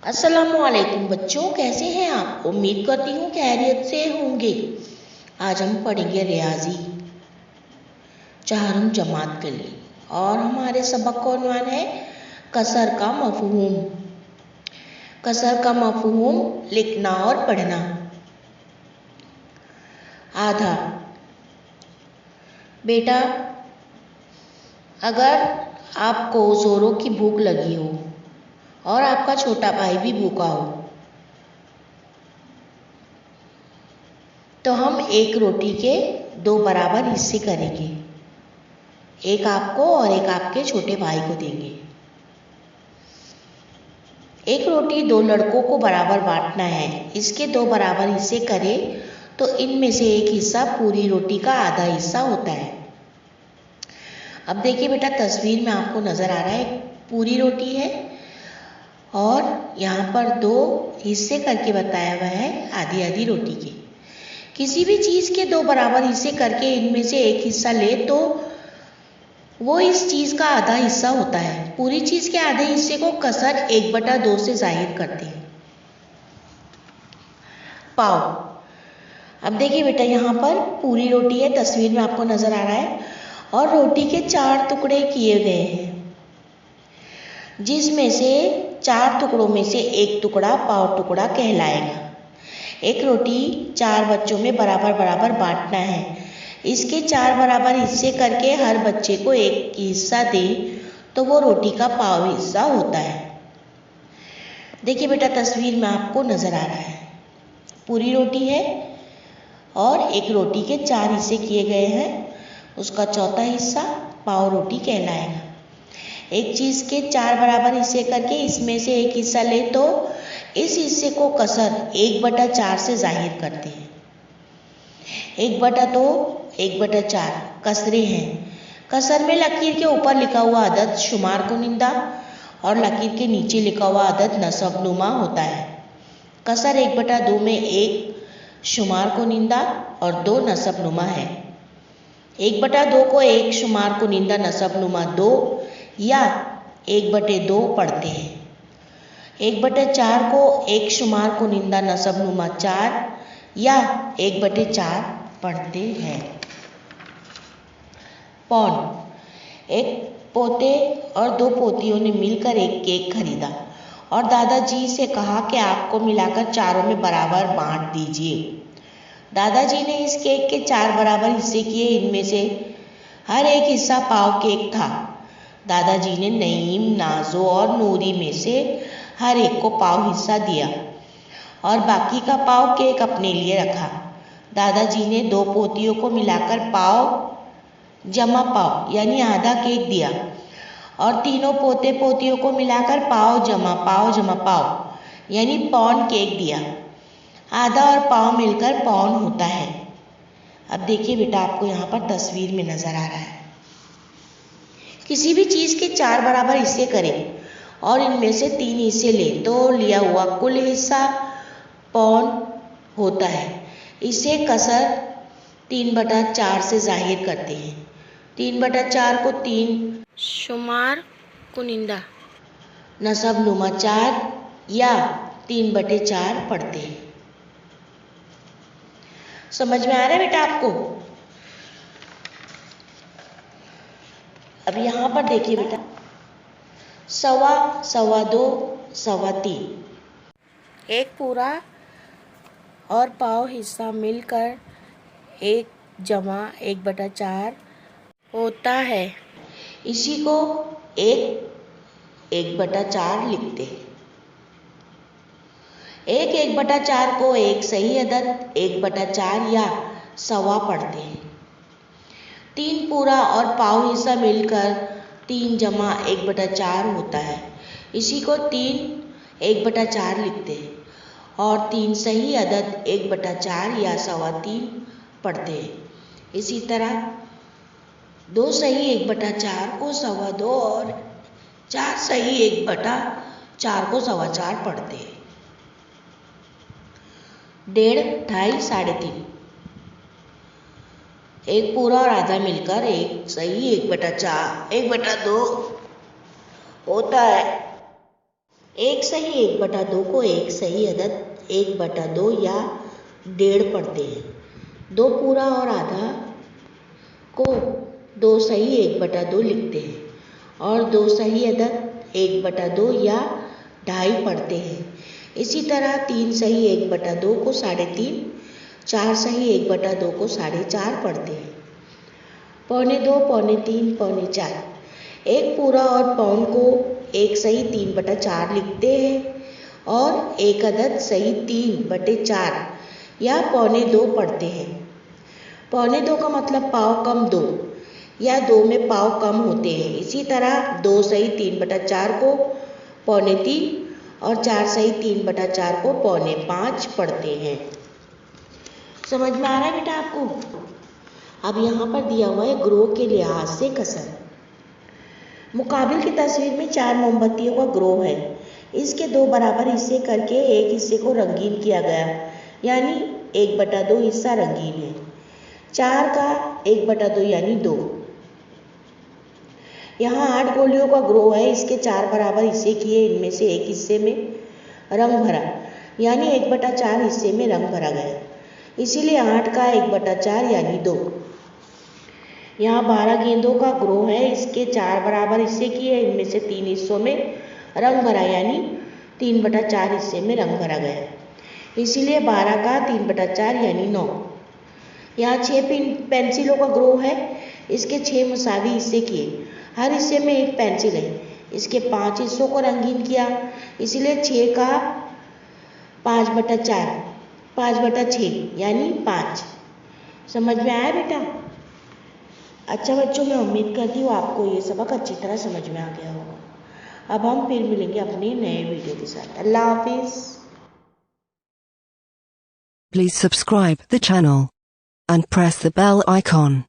अस्सलामुअलैकुम बच्चों, कैसे हैं आप? उम्मीद करती हूँ खैरियत से होंगे। आज हम पढ़ेंगे रियाजी चाहरम जमात के लिए और हमारे सबक का उन्वान है कसर का मफहूम। कसर का मफहूम लिखना और पढ़ना। आधा। बेटा, अगर आपको जोरों की भूख लगी हो और आपका छोटा भाई भी भूखा हो तो हम एक रोटी के 2 बराबर हिस्से करेंगे। एक आपको और एक आपके छोटे भाई को देंगे। एक रोटी 2 लड़कों को बराबर बांटना है। इसके 2 बराबर हिस्से करें तो इनमें से एक हिस्सा पूरी रोटी का आधा हिस्सा होता है। अब देखिए बेटा, तस्वीर में आपको नज़र आ रहा है पूरी रोटी है और यहाँ पर 2 हिस्से करके बताया हुआ है आधी आधी रोटी के। किसी भी चीज़ के 2 बराबर हिस्से करके इनमें से एक हिस्सा ले तो वो इस चीज़ का आधा हिस्सा होता है। पूरी चीज़ के आधे हिस्से को कसर 1/2 से जाहिर करते हैं। पाव। अब देखिए बेटा, यहाँ पर पूरी रोटी है, तस्वीर में आपको नज़र आ रहा है और रोटी के 4 टुकड़े किए गए हैं, जिसमें से 4 टुकड़ों में से एक टुकड़ा पाव टुकड़ा कहलाएगा। एक रोटी 4 बच्चों में बराबर बराबर बांटना है। इसके 4 बराबर हिस्से करके हर बच्चे को एक हिस्सा दे तो वो रोटी का पाव हिस्सा होता है। देखिए बेटा, तस्वीर में आपको नज़र आ रहा है पूरी रोटी है और एक रोटी के 4 हिस्से किए गए हैं, उसका चौथा हिस्सा पाव रोटी कहलाएगा। एक चीज़ के 4 बराबर हिस्से करके इसमें से एक हिस्सा ले तो इस हिस्से को कसर 1/4 से जाहिर करते हैं। 1/2, 1/4 कसरे हैं। कसर में लकीर के ऊपर लिखा हुआ अदद शुमार कुनिंदा और लकीर के नीचे लिखा हुआ अदद नसब नुमा होता है। कसर 1/2 में 1 शुमार कुनिंदा और 2 नसब नुमा है। 1/2 को 1 शुमार कुनिंदा नसब नुमा 2 या 1/2 पढ़ते हैं। 1/4 को 1 शुमार कुनिंदा नसब नुमा 4 या 1/4 पढ़ते हैं। पौन। एक पोते और 2 पोतियों ने मिलकर एक केक खरीदा और दादाजी से कहा कि आपको मिलाकर चारों में बराबर बांट दीजिए। दादाजी ने इस केक के 4 बराबर हिस्से किए। इनमें से हर एक हिस्सा पाव केक था। दादाजी ने नईम, नाजो और नूरी में से हर एक को पाव हिस्सा दिया और बाकी का पाव केक अपने लिए रखा। दादाजी ने 2 पोतियों को मिलाकर पाव जमा पाव यानी आधा केक दिया और तीनों पोते पोतियों को मिलाकर पाव जमा पाव यानी पौन केक दिया। आधा और पाव मिलकर पौन होता है। अब देखिए बेटा, आपको यहाँ पर तस्वीर में नज़र आ रहा है किसी भी चीज़ के 4 बराबर हिस्से करें और इनमें से 3 हिस्से लें तो लिया हुआ कुल हिस्सा पौन होता है। इसे कसर 3/4 से जाहिर करते हैं। 3/4 को 3 शुमार कुनिंदा नसब नुमा 4 या 3/4 पढ़ते हैं। समझ में आ रहा है बेटा आपको? अब यहाँ पर देखिए बेटा, 1.25, 2.25, 3 एक पूरा और पाव हिस्सा मिलकर 1 जमा 1/4 होता है। इसी को 1/4 लिखते हैं। 1/4 को एक सही अदद 1/4 या सवा पढ़ते हैं। 3 पूरा और पाव हिस्सा मिलकर 3 जमा 1/4 होता है। इसी को 3 1/4 लिखते हैं और 3 सही अदद 1/4 या 3.25 पढ़ते हैं। इसी तरह 2 सही 1/4 को 2.25 और 4 सही 1/4 को 4.25 पढ़ते हैं। 1.5, 2.5, 3.5 एक पूरा और आधा मिलकर एक सही 1/4 1/2 होता है। एक सही 1/2 को एक सही अदद 1/2 या 1.5 पढ़ते हैं। 2 पूरा और आधा को 2 सही 1/2 लिखते हैं और 2 सही अदद 1/2 या 2.5 पढ़ते हैं। इसी तरह 3 सही 1/2 को 3.5, 4 सही 1/2 को 4.5 पढ़ते हैं। 2.25, 3.25, 4.25, एक पूरा और पौन को एक सही 3/4 लिखते हैं और एक अदद सही 3/4 या 2.25 पढ़ते हैं। 2.25 का मतलब पाव कम 2 या 2 में पाव कम होते हैं। इसी तरह 2 सही 3/4 को 2.25 और 4 सही 3/4 को 4.25 पढ़ते हैं। समझ में आ रहा है बेटा आपको? अब यहाँ पर दिया हुआ है ग्रोह के लिहाज से कसर। मुकाबिल की तस्वीर में 4 मोमबत्तियों का ग्रोह है। इसके 2 बराबर हिस्से करके एक हिस्से को रंगीन किया गया, यानी 1/2 हिस्सा रंगीन है। 4 का 1/2 यानी 2। यहाँ 8 गोलियों का ग्रोह है। इसके 4 बराबर हिस्से किए, इनमें से एक हिस्से में रंग भरा, यानी 1/4 हिस्से में रंग भरा गया, इसीलिए 8 का 1/4 यानी 2। यहाँ 12 गेंदों का ग्रोह है। इसके 4 बराबर हिस्से किए, इनमें से 3 हिस्सों में रंग भरा, यानी 3/4 हिस्से में रंग भरा गया, इसीलिए 12 का 3/4 यानी 9। यहाँ 6 पेंसिलों का ग्रोह है। इसके 6 मुसावी हिस्से किए, हर हिस्से में एक पेंसिल है। इसके 5 हिस्सों को रंगीन किया, इसलिए 6 का 5/4, 5/6 यानी 5। समझ में आया बेटा? अच्छा बच्चों, मैं उम्मीद करती हूँ आपको ये सबक अच्छी तरह समझ में आ गया होगा। अब हम फिर मिलेंगे अपने नए वीडियो के साथ। अल्लाह हाफिज़। Please subscribe the channel and press the bell icon.